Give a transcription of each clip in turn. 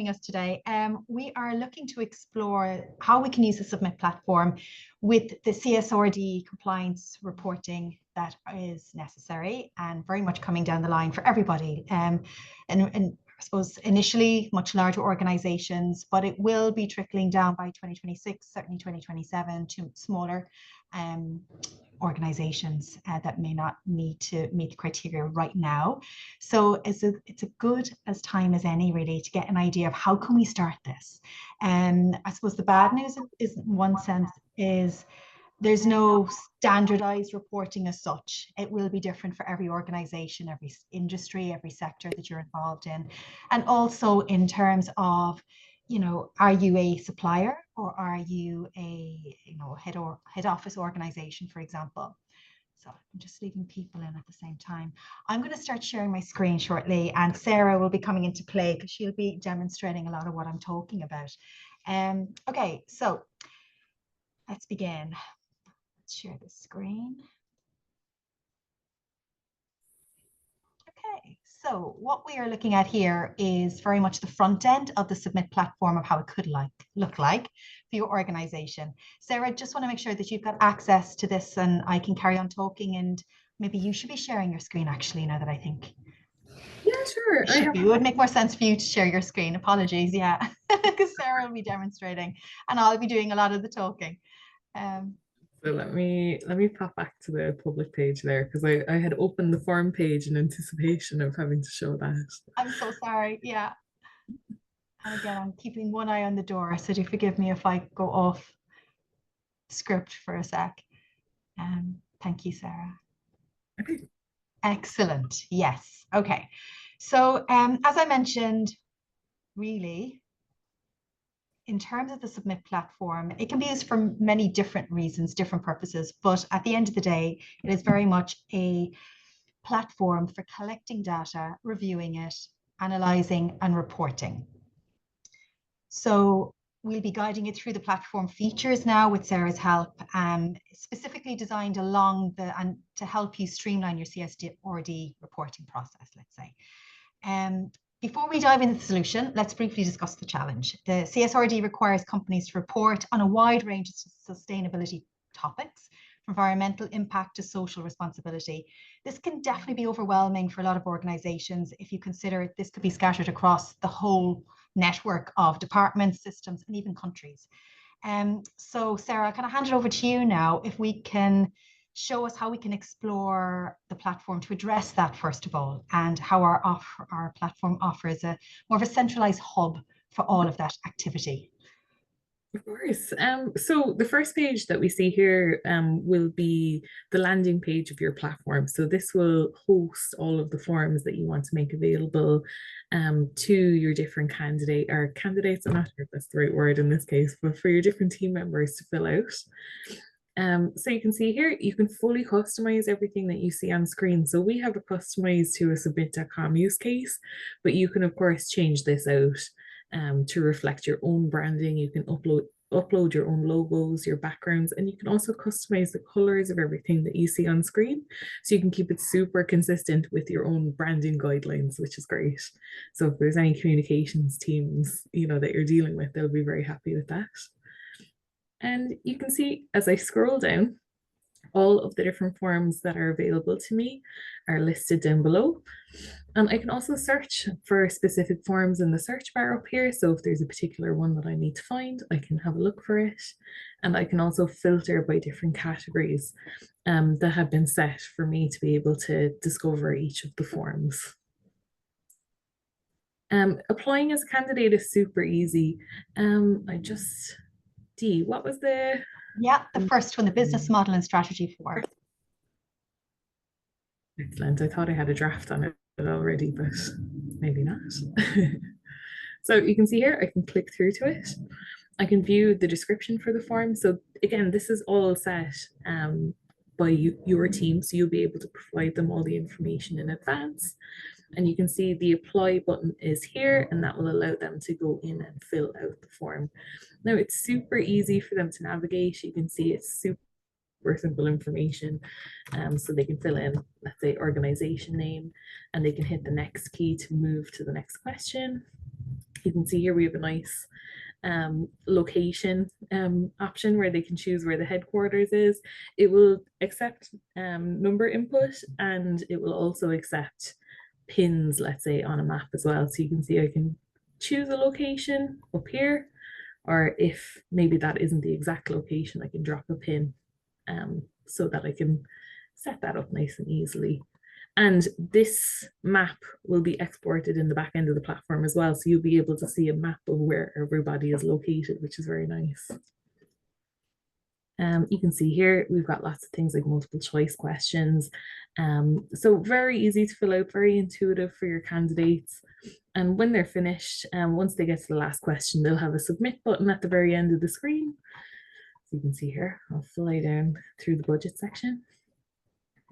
joining us today. We are looking to explore how we can use the Submit platform with the CSRD compliance reporting that is necessary and very much coming down the line for everybody. And I suppose initially much larger organizations, but it will be trickling down by 2026, certainly 2027 to smaller organizations that may not need to meet the criteria right now. So it's a good as time as any really to get an idea of how can we start this. And I suppose the bad news is in one sense is there's no standardized reporting as such. It will be different for every organization, every industry, every sector that you're involved in. And also in terms of, you know, are you a supplier or are you a, you know, head office organization, for example? So I'm just leaving people in at the same time. I'm going to start sharing my screen shortly, and Sarah will be coming into play because she'll be demonstrating a lot of what I'm talking about. Okay, so let's begin. Let's share the screen. Okay, so what we are looking at here is very much the front end of the Submit platform of how it could look like for your organization. Sarah, just want to make sure that you've got access to this and I can carry on talking, and maybe you should be sharing your screen actually, now that I think. Yeah, sure. It would make more sense for you to share your screen. Apologies, yeah, because Sarah will be demonstrating and I'll be doing a lot of the talking. So let me pop back to the public page there, because I had opened the form page in anticipation of having to show that. I'm so sorry. Yeah. And again, I'm keeping one eye on the door, so do forgive me if I go off script for a sec. Thank you, Sarah. Okay. Excellent. Yes. Okay. So as I mentioned, really, in terms of the Submit platform, it can be used for many different reasons, different purposes, but at the end of the day, it is very much a platform for collecting data, reviewing it, analyzing, and reporting. So we'll be guiding it through the platform features now with Sarah's help, specifically designed along and to help you streamline your CSRD reporting process, let's say. Before we dive into the solution, let's briefly discuss the challenge. The CSRD requires companies to report on a wide range of sustainability topics, from environmental impact to social responsibility. This can definitely be overwhelming for a lot of organizations if you consider this could be scattered across the whole network of departments, systems, and even countries. So Sarah, can I hand it over to you now if we can show us how we can explore the platform to address that first of all, and how our platform offers more of a centralized hub for all of that activity. Of course. So the first page that we see here will be the landing page of your platform. So this will host all of the forms that you want to make available to your different candidates. I'm not sure if that's the right word in this case, but for your different team members to fill out. So you can see here, you can fully customize everything that you see on screen. So we have it customized to a Submit.com use case, but you can of course change this out to reflect your own branding. You can upload your own logos, your backgrounds, and you can also customize the colors of everything that you see on screen. So you can keep it super consistent with your own branding guidelines, which is great. So if there's any communications teams, you know, that you're dealing with, they'll be very happy with that. And you can see as I scroll down, all of the different forms that are available to me are listed down below. And I can also search for specific forms in the search bar up here. So if there's a particular one that I need to find, I can have a look for it. And I can also filter by different categories that have been set for me to be able to discover each of the forms. Applying as a candidate is super easy. What was the... Yeah, the first one, the business model and strategy for. Excellent. I thought I had a draft on it already, but maybe not. So you can see here, I can click through to it. I can view the description for the form. So again, this is all set by your team, so you'll be able to provide them all the information in advance. And you can see the apply button is here, and that will allow them to go in and fill out the form. Now it's super easy for them to navigate. You can see it's super simple information. So they can fill in, let's say, organization name, and they can hit the next key to move to the next question. You can see here we have a nice location option where they can choose where the headquarters is. It will accept number input, and it will also accept pins, let's say, on a map as well. So you can see I can choose a location up here, or if maybe that isn't the exact location, I can drop a pin so that I can set that up nice and easily. And this map will be exported in the back end of the platform as well. So you'll be able to see a map of where everybody is located, which is very nice. You can see here, we've got lots of things like multiple choice questions. So very easy to fill out, very intuitive for your candidates. And when they're finished, once they get to the last question, they'll have a submit button at the very end of the screen. So you can see here, I'll fly down through the budget section.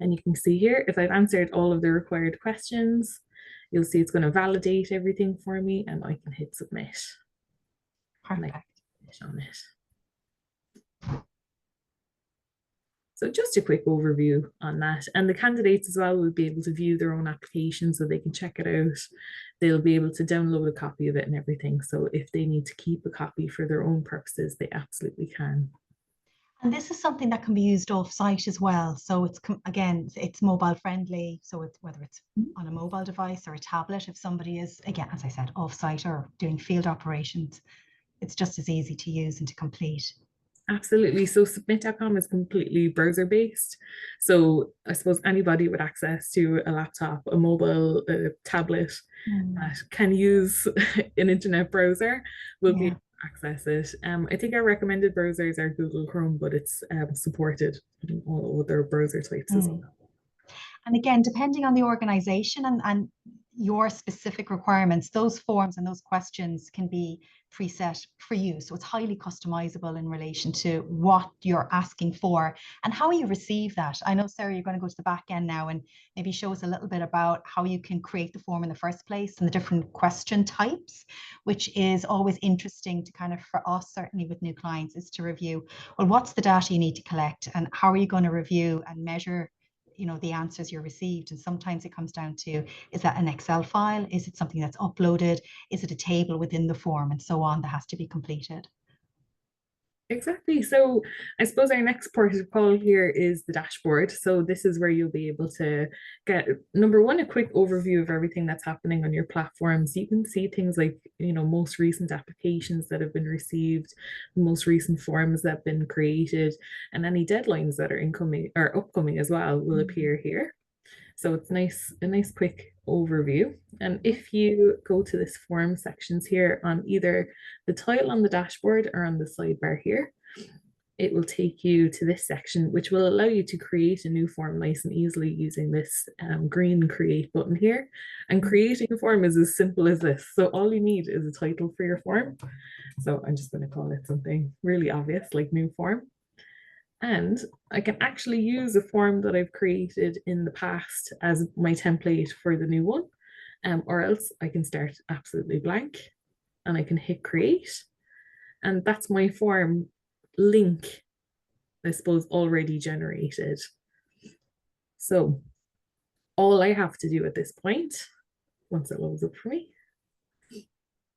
And you can see here, if I've answered all of the required questions, you'll see it's going to validate everything for me, and I can hit submit. Perfect. On it. So just a quick overview on that. And the candidates as well will be able to view their own application so they can check it out. They'll be able to download a copy of it and everything. So if they need to keep a copy for their own purposes, they absolutely can. And this is something that can be used off-site as well. So it's, again, it's mobile friendly. So it's whether it's on a mobile device or a tablet, if somebody is, again, as I said, off-site or doing field operations, it's just as easy to use and to complete. Absolutely. So Submit.com is completely browser based. So I suppose anybody with access to a laptop, a mobile, a tablet that can use an internet browser will be able to access it. I think our recommended browsers are Google Chrome, but it's supported in all other browser types as well. And again, depending on the organization and your specific requirements, those forms and those questions can be preset for you. So it's highly customizable in relation to what you're asking for and how you receive that. I know, Sarah, you're going to go to the back end now and maybe show us a little bit about how you can create the form in the first place and the different question types, which is always interesting to kind of, for us, certainly with new clients, is to review, well, what's the data you need to collect and how are you going to review and measure the answers you received. And sometimes it comes down to, is that an Excel file? Is it something that's uploaded? Is it a table within the form and so on that has to be completed? Exactly. So I suppose our next port of call here is the dashboard. So this is where you'll be able to get, number one, a quick overview of everything that's happening on your platforms. You can see things like, most recent applications that have been received, most recent forms that have been created, and any deadlines that are incoming or upcoming as well will appear here. So it's a nice quick overview. And if you go to this form sections here on either the tile on the dashboard or on the sidebar here, it will take you to this section, which will allow you to create a new form nice and easily using this green create button here. And creating a form is as simple as this. So all you need is a title for your form. So I'm just going to call it something really obvious like new form. And I can actually use a form that I've created in the past as my template for the new one, or else I can start absolutely blank and I can hit create. And that's my form link, I suppose, already generated. So all I have to do at this point, once it loads up for me,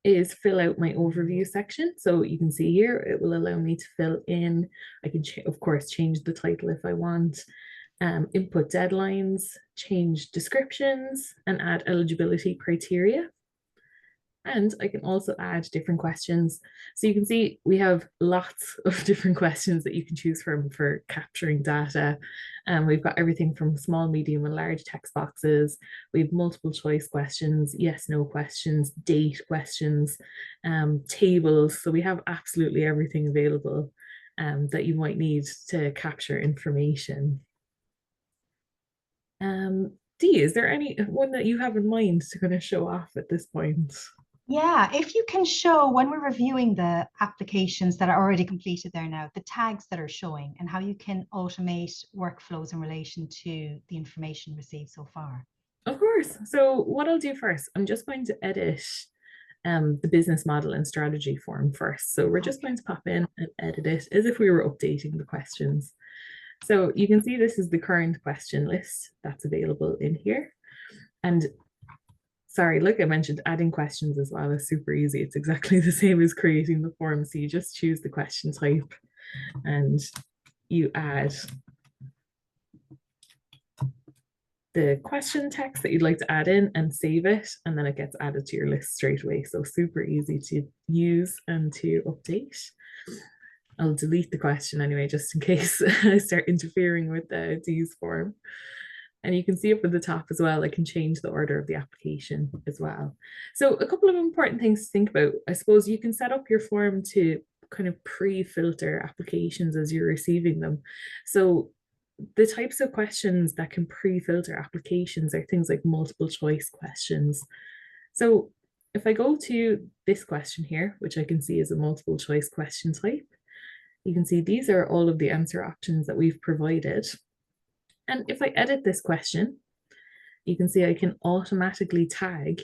is fill out my overview section. So you can see here, it will allow me to fill in, I can of course change the title if I want, input deadlines, change descriptions, and add eligibility criteria. And I can also add different questions. So you can see we have lots of different questions that you can choose from for capturing data. We've got everything from small, medium, and large text boxes. We have multiple choice questions, yes, no questions, date questions, tables. So we have absolutely everything available that you might need to capture information. Dee, is there any one that you have in mind to kind of show off at this point? Yeah, if you can show when we're reviewing the applications that are already completed there now, the tags that are showing and how you can automate workflows in relation to the information received so far. Of course. So what I'll do first, I'm just going to edit the business model and strategy form first. So we're just going to pop in and edit it as if we were updating the questions. So you can see this is the current question list that's available in here. And Sorry, look, I mentioned adding questions as well is super easy. It's exactly the same as creating the form. So you just choose the question type and you add the question text that you'd like to add in and save it, and then it gets added to your list straight away. So super easy to use and to update. I'll delete the question anyway, just in case I start interfering with the D's form. And you can see up at the top as well, I can change the order of the application as well. So a couple of important things to think about. I suppose you can set up your form to kind of pre-filter applications as you're receiving them. So the types of questions that can pre-filter applications are things like multiple choice questions. So if I go to this question here, which I can see is a multiple choice question type, you can see these are all of the answer options that we've provided. And if I edit this question, you can see I can automatically tag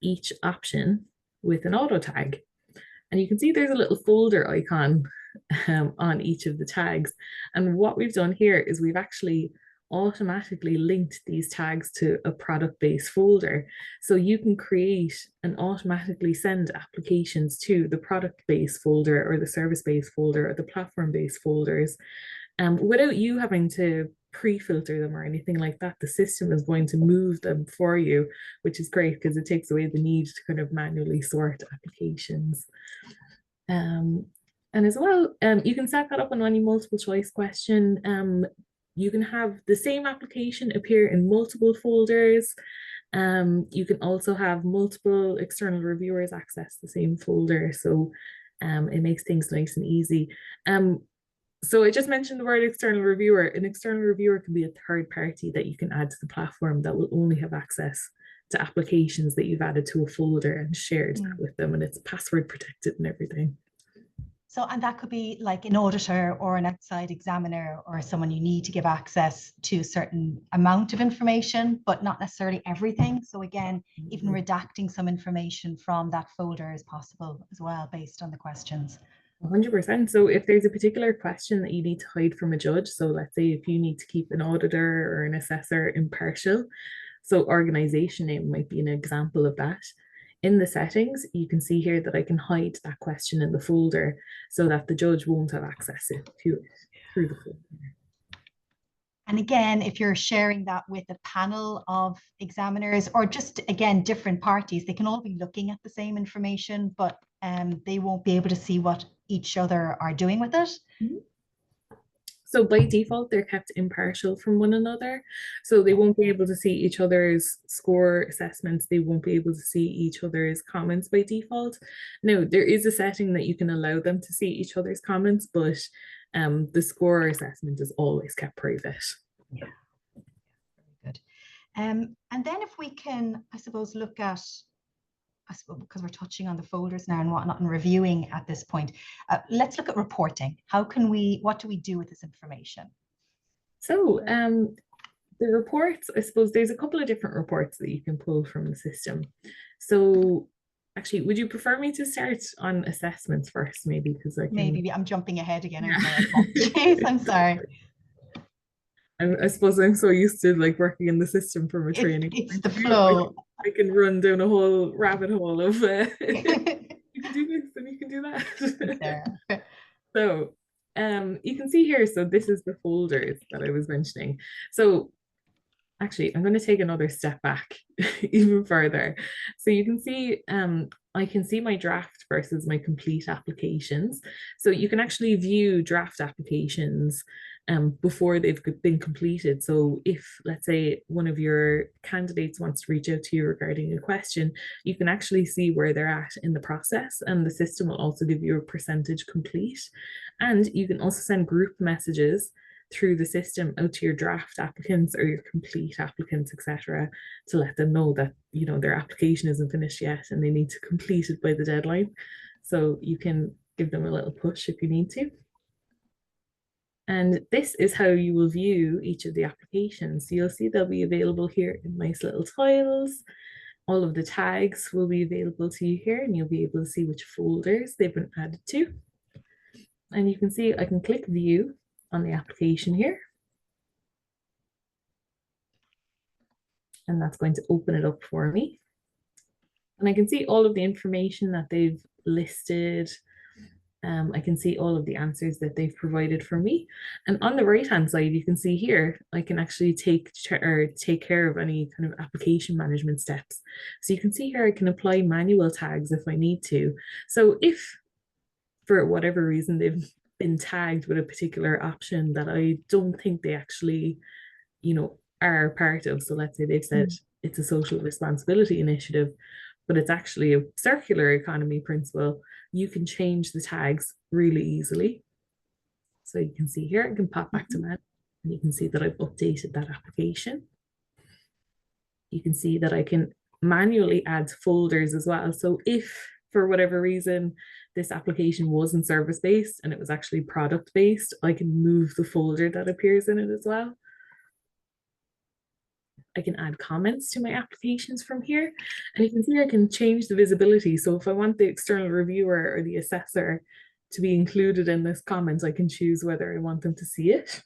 each option with an auto tag. And you can see there's a little folder icon on each of the tags. And what we've done here is we've actually automatically linked these tags to a product-based folder. So you can create and automatically send applications to the product-based folder or the service-based folder or the platform-based folders without you having to pre-filter them or anything like that. The system is going to move them for you, which is great because it takes away the need to kind of manually sort applications. And as well, you can set that up on any multiple choice question. You can have the same application appear in multiple folders. You can also have multiple external reviewers access the same folder. So it makes things nice and easy. So I just mentioned the word external reviewer. An external reviewer can be a third party that you can add to the platform that will only have access to applications that you've added to a folder and shared that with them, and it's password protected and everything. So, and that could be like an auditor or an outside examiner or someone you need to give access to a certain amount of information, but not necessarily everything. So again, even redacting some information from that folder is possible as well, based on the questions. 100%. So if there's a particular question that you need to hide from a judge, so let's say if you need to keep an auditor or an assessor impartial, so organization name might be an example of that. In the settings, you can see here that I can hide that question in the folder so that the judge won't have access to it through the folder. And again, if you're sharing that with a panel of examiners or just, again, different parties, they can all be looking at the same information, but they won't be able to see what each other are doing with it. Mm-hmm. So by default, they're kept impartial from one another. So they won't be able to see each other's score assessments. They won't be able to see each other's comments by default. Now, there is a setting that you can allow them to see each other's comments, but the score assessment is always kept private. Yeah, very good. And then if we can, I suppose, look at, I suppose, because we're touching on the folders now and whatnot and reviewing at this point, let's look at reporting. How can we, what do we do with this information? So the reports, I suppose there's a couple of different reports that you can pull from the system. So actually, would you prefer me to start on assessments first, maybe? Because I can... Maybe I'm jumping ahead again. Yeah. I'm sorry. I suppose I'm so used to like working in the system from a training. It's the flow. I can run down a whole rabbit hole of you can do this and you can do that. So you can see here, so this is the folders that I was mentioning. So actually, I'm going to take another step back even further. So you can see I can see my draft versus my complete applications. So you can actually view draft applications before they've been completed. So if, let's say, one of your candidates wants to reach out to you regarding a question, you can actually see where they're at in the process, and the system will also give you a percentage complete. And you can also send group messages through the system out to your draft applicants or your complete applicants, etc., to let them know that, you know, their application isn't finished yet and they need to complete it by the deadline. So you can give them a little push if you need to. And this is how you will view each of the applications. So you'll see they'll be available here in nice little tiles. All of the tags will be available to you here, and you'll be able to see which folders they've been added to. And you can see I can click view on the application here. And that's going to open it up for me. And I can see all of the information that they've listed. I can see all of the answers that they've provided for me. And on the right-hand side, you can see here, I can actually take care of any kind of application management steps. So you can see here, I can apply manual tags if I need to. So if for whatever reason they've been tagged with a particular option that I don't think they actually, are part of. So let's say they've said it's a social responsibility initiative, but it's actually a circular economy principle. You can change the tags really easily. So you can see here, I can pop back to man, and you can see that I've updated that application. You can see that I can manually add folders as well. So if for whatever reason this application wasn't service-based and it was actually product-based, I can move the folder that appears in it as well. I can add comments to my applications from here. And you can see I can change the visibility. So if I want the external reviewer or the assessor to be included in this comment, I can choose whether I want them to see it.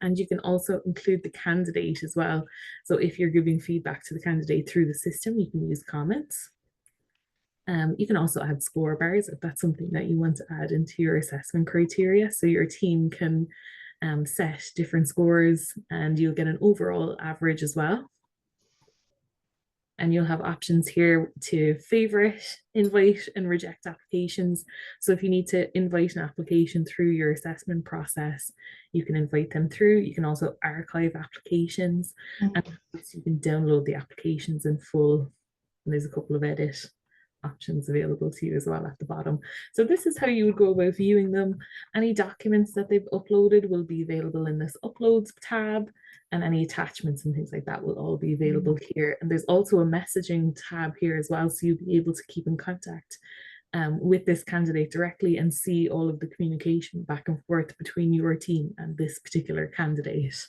And you can also include the candidate as well. So if you're giving feedback to the candidate through the system, you can use comments. You can also add score bars if that's something that you want to add into your assessment criteria. So your team can set different scores and you'll get an overall average as well. And you'll have options here to favorite, invite, and reject applications. So if you need to invite an application through your assessment process, you can invite them through. You can also archive applications, and you can download the applications in full. And there's a couple of edit options available to you as well at the bottom. So this is how you would go about viewing them. Any documents that they've uploaded will be available in this uploads tab, and any attachments and things like that will all be available here. And there's also a messaging tab here as well, so you'll be able to keep in contact with this candidate directly and see all of the communication back and forth between your team and this particular candidate.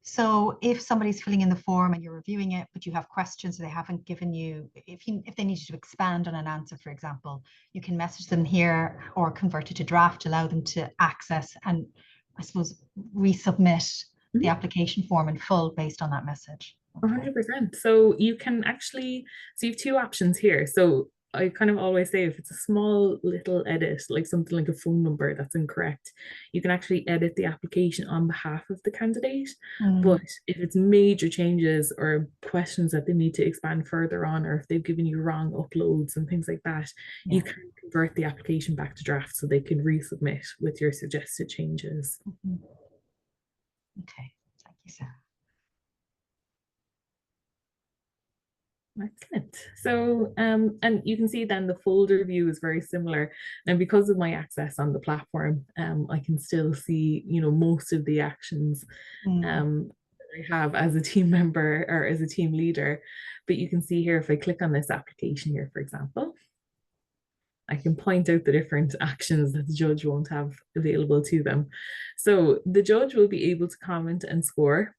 So if somebody's filling in the form and you're reviewing it, but you have questions they haven't given you, if they need you to expand on an answer, for example, you can message them here or convert it to draft, allow them to access and, I suppose, resubmit the application form in full based on that message. 100%. So you can actually, so you have two options here. So I kind of always say if it's a small little edit, like something like a phone number that's incorrect, you can actually edit the application on behalf of the candidate. But if it's major changes or questions that they need to expand further on, or if they've given you wrong uploads and things like that, you can convert the application back to draft so they can resubmit with your suggested changes. Okay, thank you, Sarah. Excellent. So, and you can see then the folder view is very similar. And because of my access on the platform, I can still see, most of the actions that I have as a team member or as a team leader. But you can see here, if I click on this application here, for example, I can point out the different actions that the judge won't have available to them. So the judge will be able to comment and score.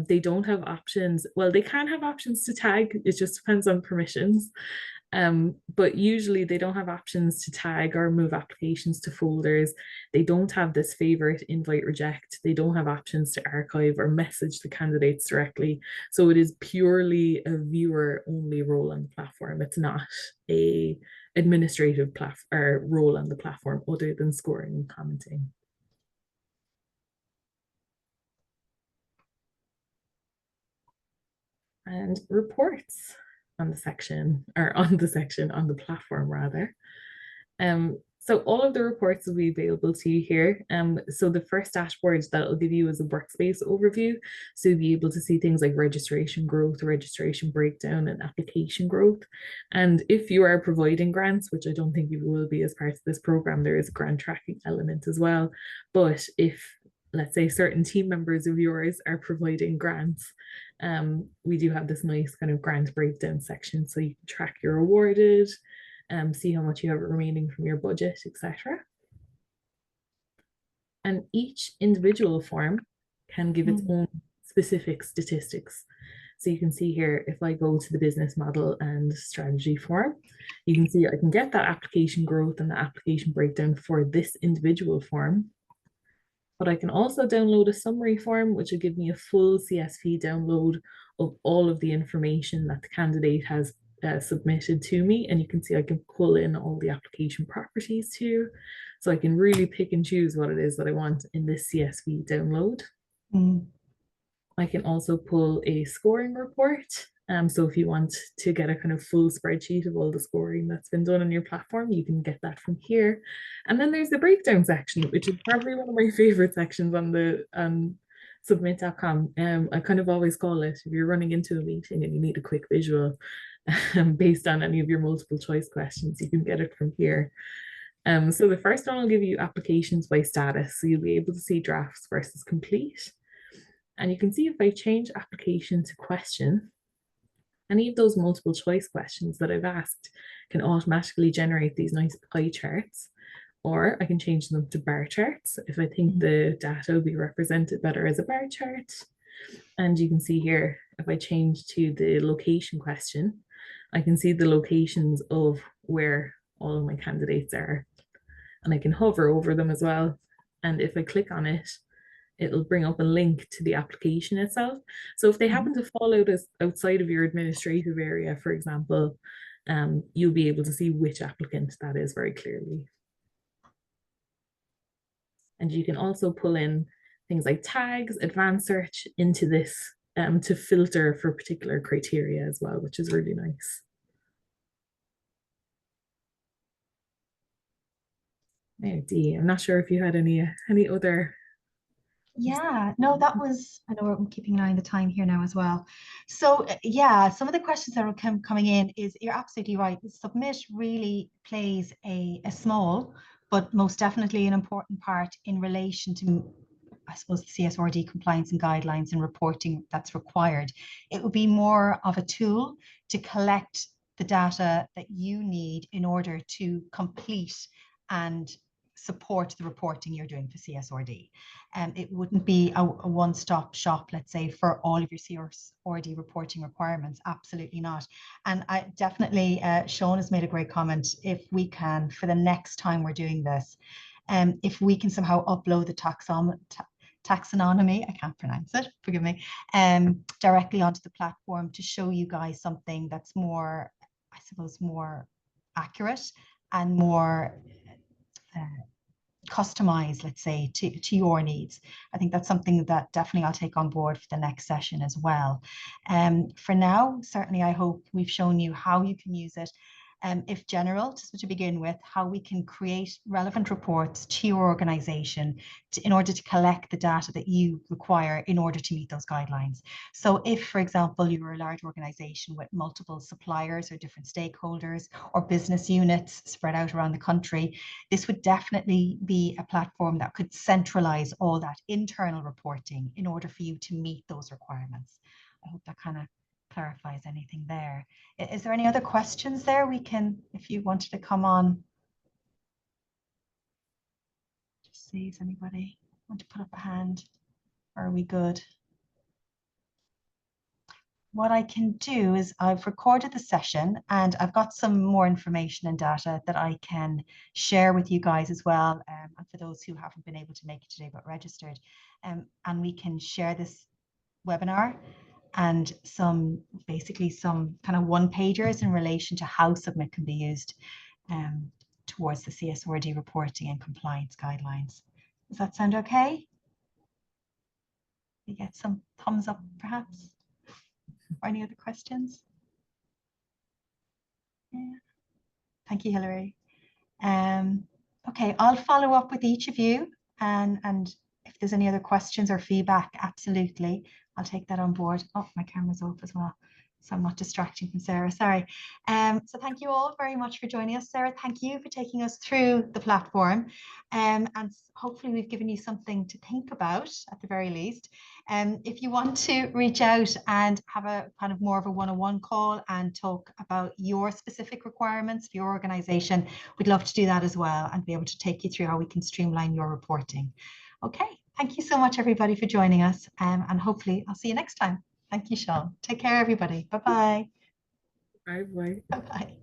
They don't have options. Well, they can have options to tag. It just depends on permissions. But usually they don't have options to tag or move applications to folders. They don't have this favorite, invite, reject. They don't have options to archive or message the candidates directly. So it is purely a viewer only role on the platform. It's not a administrative role on the platform other than scoring and commenting. And reports on the section, on the platform rather. So all of the reports will be available to you here. So the first dashboard that will give you is a workspace overview. So you'll be able to see things like registration growth, registration breakdown, and application growth. And if you are providing grants, which I don't think you will be as part of this program, there is a grant tracking element as well. But if, let's say, certain team members of yours are providing grants, we do have this nice kind of grant breakdown section, so you can track your awarded, see how much you have remaining from your budget, etc. And each individual form can give its own specific statistics. So you can see here, if I go to the business model and strategy form, you can see I can get that application growth and the application breakdown for this individual form. But I can also download a summary form, which will give me a full CSV download of all of the information that the candidate has submitted to me, and you can see I can pull in all the application properties too. So I can really pick and choose what it is that I want in this CSV download. Mm. I can also pull a scoring report. So if you want to get a kind of full spreadsheet of all the scoring that's been done on your platform, you can get that from here. And then there's the breakdown section, which is probably one of my favorite sections on the Submit.com. I kind of always call it, if you're running into a meeting and you need a quick visual based on any of your multiple choice questions, you can get it from here. So the first one will give you applications by status. So you'll be able to see drafts versus complete. And you can see if I change application to question, any of those multiple choice questions that I've asked can automatically generate these nice pie charts, or I can change them to bar charts if I think the data will be represented better as a bar chart. And you can see here, if I change to the location question, I can see the locations of where all of my candidates are, and I can hover over them as well. And if I click on it, it'll bring up a link to the application itself. So if they happen to fall outside of your administrative area, for example, you'll be able to see which applicant that is very clearly. And you can also pull in things like tags, advanced search into this to filter for particular criteria as well, which is really nice. Now, Dee, I'm not sure if you had any other. Yeah, no, that was, I know I'm keeping an eye on the time here now as well. So yeah, some of the questions that are coming in is, you're absolutely right. Submit really plays a small, but most definitely an important part in relation to, I suppose, the CSRD compliance and guidelines and reporting that's required. It would be more of a tool to collect the data that you need in order to complete and support the reporting you're doing for CSRD. It wouldn't be a one-stop shop, let's say, for all of your CSRD reporting requirements. Absolutely not. And I definitely, Sean has made a great comment. If we can, for the next time we're doing this, if we can somehow upload the taxonomy, I can't pronounce it, forgive me, directly onto the platform to show you guys something that's more, I suppose, more accurate and more customized, let's say, to your needs. I think that's something that definitely I'll take on board for the next session as well. For now, certainly I hope we've shown you how you can use it. If general, just to begin with, how we can create relevant reports to your organization in order to collect the data that you require in order to meet those guidelines. So if, for example, you're a large organization with multiple suppliers or different stakeholders or business units spread out around the country, this would definitely be a platform that could centralize all that internal reporting in order for you to meet those requirements. I hope that kind of clarifies anything there. Is there any other questions there? We can, if you wanted to come on, just see if anybody want to put up a hand. Or are we good? What I can do is I've recorded the session and I've got some more information and data that I can share with you guys as well. And for those who haven't been able to make it today but registered, and we can share this webinar and basically some kind of one-pagers in relation to how Submit can be used towards the CSRD reporting and compliance guidelines. Does that sound okay? You get some thumbs up perhaps? Or any other questions? Yeah. Thank you, Hilary. Okay, I'll follow up with each of you, and if there's any other questions or feedback, absolutely, I'll take that on board. Oh, my camera's off as well, so I'm not distracting from Sarah, sorry. So thank you all very much for joining us. Sarah, thank you for taking us through the platform, and hopefully we've given you something to think about at the very least. If you want to reach out and have a kind of more of a one-on-one call and talk about your specific requirements for your organization, we'd love to do that as well and be able to take you through how we can streamline your reporting. Okay, thank you so much, everybody, for joining us, and hopefully I'll see you next time. Thank you, Sean. Take care, everybody. Bye-bye. Bye-bye. Bye-bye.